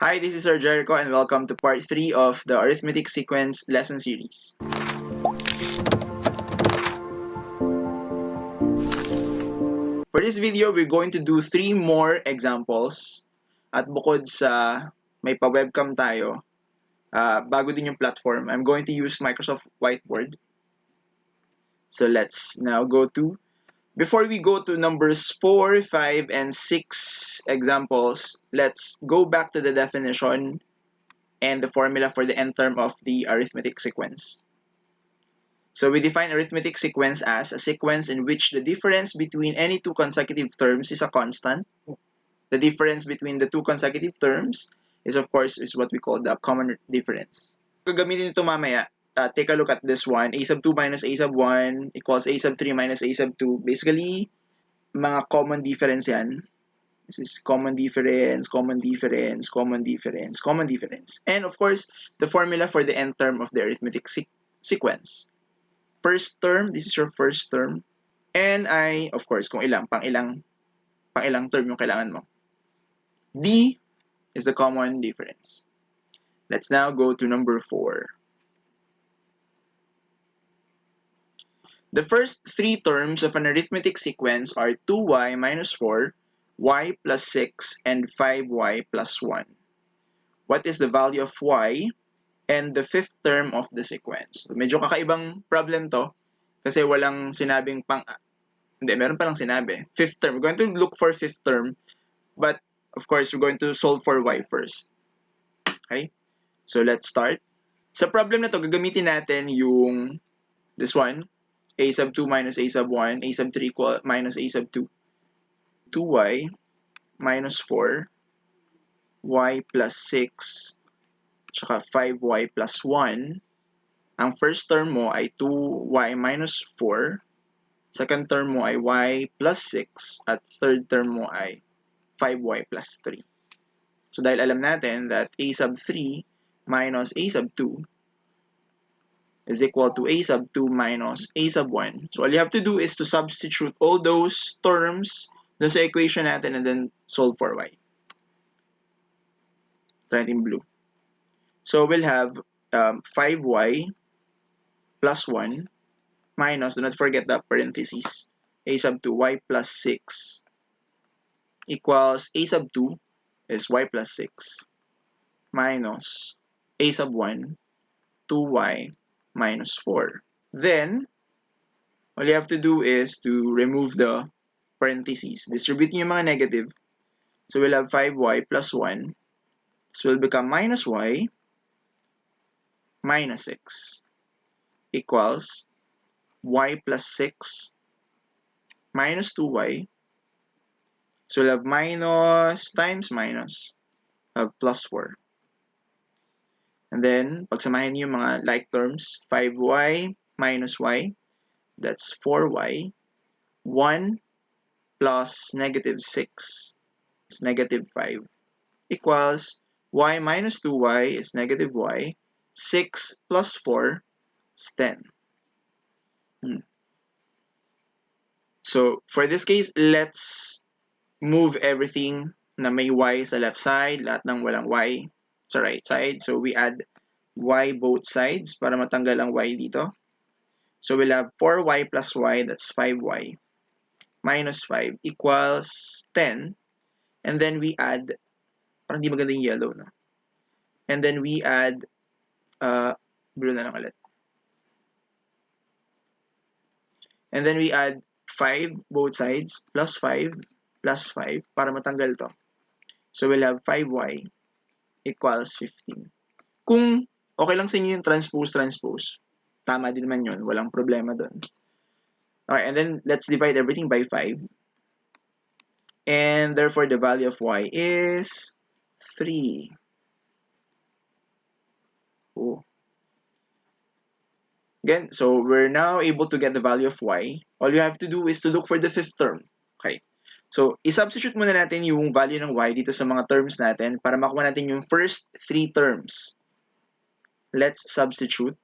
Hi, this is Sir Jericho and welcome to part 3 of the Arithmetic Sequence lesson series. For this video, we're going to do 3 more examples. At bukod sa may pa-webcam tayo, bago din yung platform, I'm going to use Microsoft Whiteboard. So let's now go to, before we go to numbers 4, 5, and 6 examples, let's go back to the definition and the formula for the nth term of the arithmetic sequence. So we define arithmetic sequence as a sequence in which the difference between any two consecutive terms is a constant. The difference between the two consecutive terms is, of course, is what we call the common difference. Gagamitin ito mamaya. Take a look at this one. A sub 2 minus A sub 1 equals A sub 3 minus A sub 2. Basically, mga common difference yan. This is common difference, common difference, common difference, common difference. And of course, the formula for the nth term of the arithmetic sequence. First term, this is your first term. And of course, kung pang ilang term yung kailangan mo. D is the common difference. Let's now go to number 4. The first 3 terms of an arithmetic sequence are 2y minus 4, y plus 6, and 5y plus 1. What is the value of y and the 5th term of the sequence? So, medyo kakaibang problem to kasi walang sinabing meron palang sinabi. 5th term. We're going to look for 5th term, but of course, we're going to solve for y first. Okay? So, let's start. Sa problem na to, gagamitin natin yung this one, a sub 2 minus a sub 1, a sub 3 minus a sub 2. 2y minus 4, y plus 6, tsaka 5y plus 1. Ang first term mo ay 2y minus 4. Second term mo ay y plus 6. At third term mo ay 5y plus 3. So dahil alam natin that a sub 3 minus a sub 2 is equal to a sub 2 minus a sub 1. So all you have to do is to substitute all those terms dun sa equation natin and then solve for y. Ito natin blue. So we'll have 5y plus 1 minus, do not forget the parentheses, a sub 2, y plus 6 equals a sub 2 is y plus 6 minus a sub 1, 2y minus 4. Then, all you have to do is to remove the parentheses. Distribute yung mga negative. So we'll have 5y plus 1. So will become minus y minus 6 equals y plus 6 minus 2y. So we'll have minus times minus. Have plus 4. And then, pagsamahin niyo yung mga like terms, 5y minus y, that's 4y. 1 plus negative 6 is negative 5 equals y minus 2y is negative y. 6 plus 4 is 10. So, for this case, let's move everything na may y sa left side, lahat ng walang y sa right side. So, we add y both sides para matanggal ang y dito. So, we'll have 4y plus y, that's 5y, minus 5 equals 10. And then we add, parang di maganda yung yellow, no? And then we add, blue na lang ulit. And then we add 5 both sides, plus 5, plus 5, para matanggal to. So, we'll have 5y equals 15. Kung okay lang sa inyo yung transpose, tama din naman yun. Walang problema doon. Okay, and then let's divide everything by 5. And therefore, the value of y is 3. Oh. Again, so we're now able to get the value of y. All you have to do is to look for the 5th term. Okay. So, i-substitute muna natin yung value ng y dito sa mga terms natin para makuha natin yung first 3 terms. Let's substitute.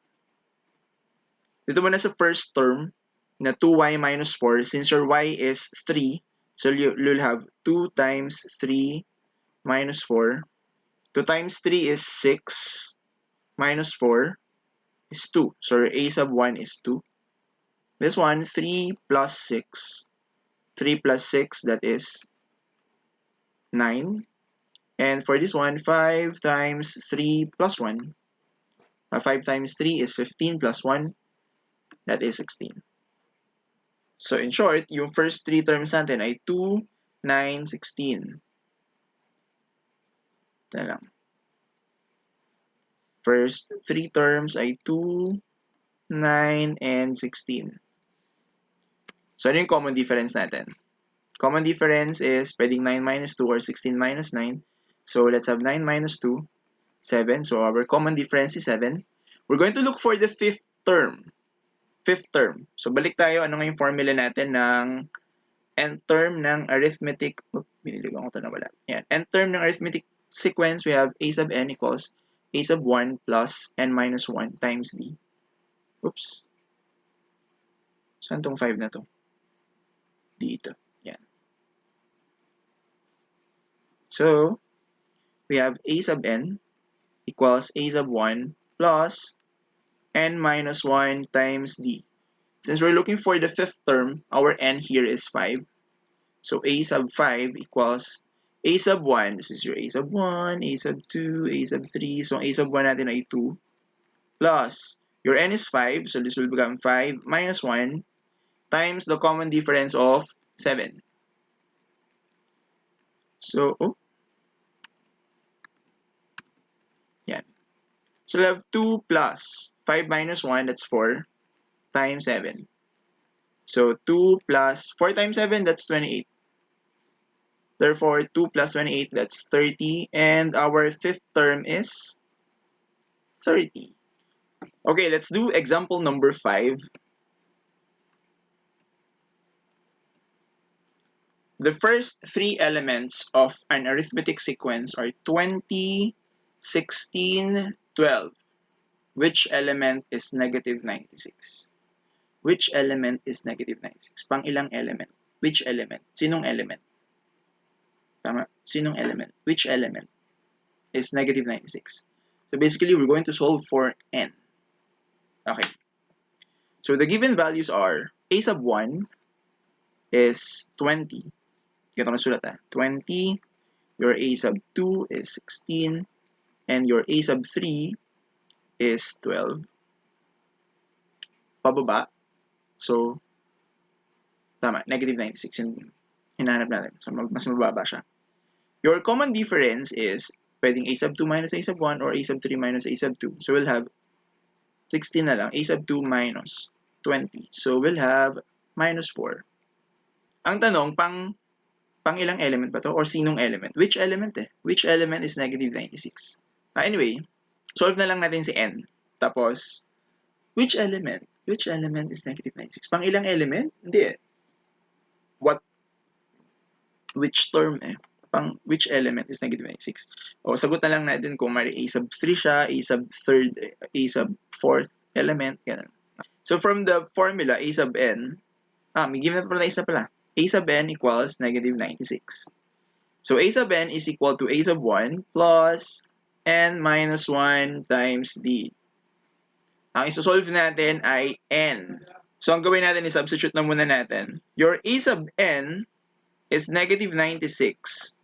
Dito muna sa first term na 2y minus 4, since your y is 3, so you'll have 2 times 3 minus 4 2 times 3 is 6 minus 4 is 2. So a sub 1 is 2. This one, 3 plus 6. 3 plus 6, that is 9. And for this one, 5 times 3 plus 1. 5 times 3 is 15 plus 1. That is 16. So in short, yung first 3 terms natin ay 2, 9, 16. Ito lang. First 3 terms ay 2, 9, and 16. So ano yung common difference natin? Common difference is pwedeng 9 minus 2 or 16 minus 9. So let's have 9 minus 2, 7. So our common difference is 7. We're going to look for the fifth term. Fifth term. So balik tayo, ano nga yung formula natin ng nth term ng arithmetic, biniligan ko ito na wala. Yan. Nth term ng arithmetic sequence, we have a sub n equals a sub 1 plus n minus 1 times d. Oops. Saan tong 5 na to? Dito. Yan. So, we have a sub n equals a sub 1 plus n minus 1 times d. Since we're looking for the fifth term, our n here is 5. So a sub 5 equals a sub 1. This is your a sub 1, a sub 2, a sub 3. So a sub 1 natin ay 2. Plus, your n is 5. So this will become 5 minus 1 times the common difference of 7. So, yan. So we'll have 2 plus 5 minus 1, that's 4, times 7. So 2 plus 4 times 7, that's 28. Therefore, 2 plus 28, that's 30. And our fifth term is 30. Okay, let's do example number 5. The first 3 elements of an arithmetic sequence are 20, 16, 12. Which element is negative 96? Which element is negative 96? Pang ilang element? Which element? Sinong element? Tama? Sinong element? Which element is negative 96? So basically, we're going to solve for n. Okay. So the given values are a sub 1 is 20. Ito na sulat 20. Your a sub 2 is 16. And your a sub 3 is 12. Pababa. So, tama. Negative 96 yung hinahanap natin. So, mas mababa siya. Your common difference is pwedeng a sub 2 minus a sub 1 or a sub 3 minus a sub 2. So, we'll have 16 na lang. A sub 2 minus 20. So, we'll have minus 4. Ang tanong, pang ilang element ba to? Or sinong element? Which element eh? Which element is negative 96? Anyway, solve na lang natin si n. Tapos, which element? Which element is negative 96? Pang ilang element? Hindi eh. Which term eh? Pang which element is negative 96? O, sagot na lang natin kung may a sub 3 siya, a sub 3rd, a sub 4th element, ganun. So, from the formula, a sub n, may given na pala isa pala. A sub n equals negative 96. So, a sub n is equal to a sub 1 plus n minus 1 times d. Ang isosolve natin ay n. So, ang gawin natin is substitute na muna natin. Your a sub n is negative 96.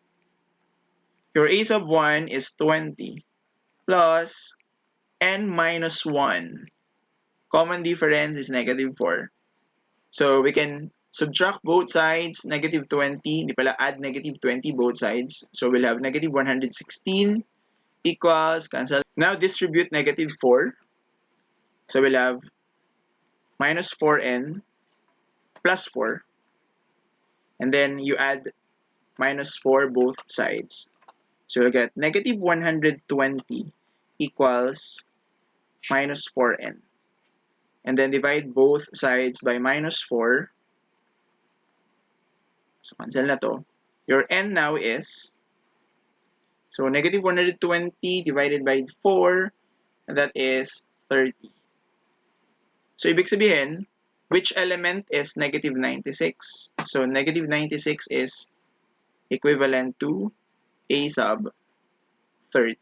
Your a sub 1 is 20 plus n minus 1. Common difference is negative 4. So, we can subtract both sides, negative 20. Hindi pala, add negative 20 both sides. So, we'll have negative 116 equals, cancel. Now, distribute negative 4. So, we'll have minus 4n plus 4. And then, you add minus 4 both sides. So, we'll get negative 120 equals minus 4n. And then, divide both sides by minus 4. So, cancel na to. Your n now is, so, negative 120 divided by 4, and that is 30. So, ibig sabihin, which element is negative 96? So, negative 96 is equivalent to a sub 30.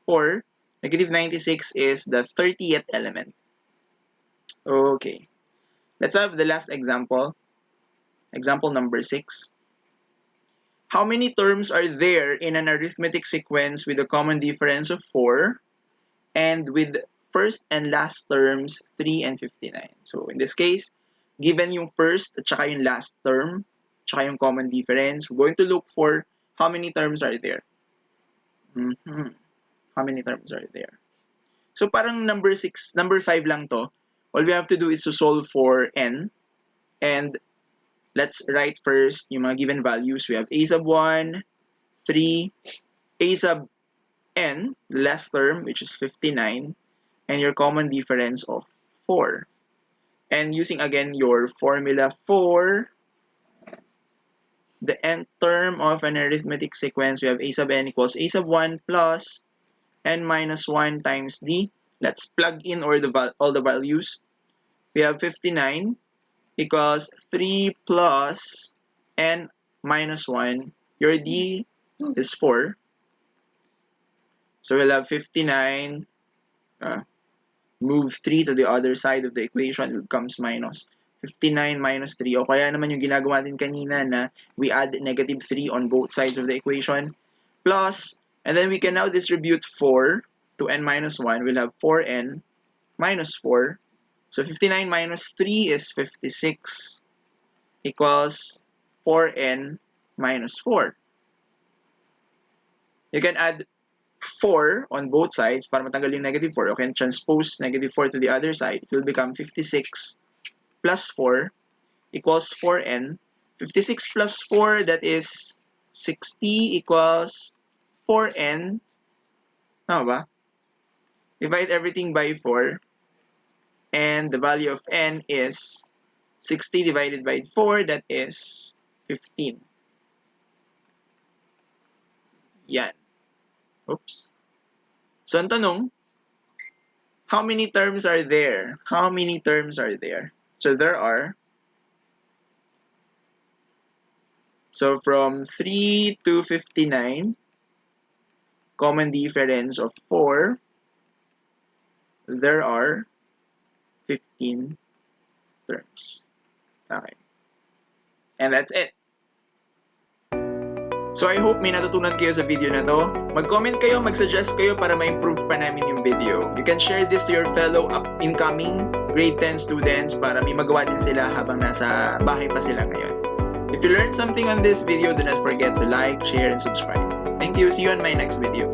Or, negative 96 is the 30th element. Okay. Let's have the last example. Example number 6. How many terms are there in an arithmetic sequence with a common difference of 4 and with first and last terms 3 and 59? So in this case, given yung first at saka yung last term, tsaka yung common difference, we're going to look for how many terms are there. How many terms are there? So parang number 5 lang to. All we have to do is to solve for n. And let's write first yung mga given values. We have a sub 1, 3, a sub n, the last term, which is 59, and your common difference of 4. And using again your formula for the nth term of an arithmetic sequence, we have a sub n equals a sub 1 plus n minus 1 times d. Let's plug in all the values. We have 59 equals 3 plus n minus 1. Your d is 4. So we'll have 59. Move 3 to the other side of the equation, it becomes minus 59 minus 3. O kaya naman yung ginagawa din kanina na we add negative 3 on both sides of the equation. Plus, and then we can now distribute 4 to n minus 1. We'll have 4n minus 4. So 59 minus 3 is 56 equals 4n minus 4. You can add 4 on both sides para matanggal yung negative 4. You can transpose negative 4 to the other side. It will become 56 plus 4 equals 4n. 56 plus 4, that is 60 equals 4n. Tama ba? Divide everything by 4. And the value of n is 60 divided by 4, that is 15. Yan. Oops. So, ang tanong, how many terms are there? How many terms are there? So, there are. So, from 3 to 59, common difference of 4, there are 15 terms. Okay. And that's it. So I hope may natutunan kayo sa video na to. Mag-comment kayo, mag-suggest kayo para ma-improve pa namin yung video. You can share this to your fellow incoming grade 10 students para may magawa din sila habang nasa bahay pa sila ngayon. If you learned something on this video, do not forget to like, share, and subscribe. Thank you. See you on my next video.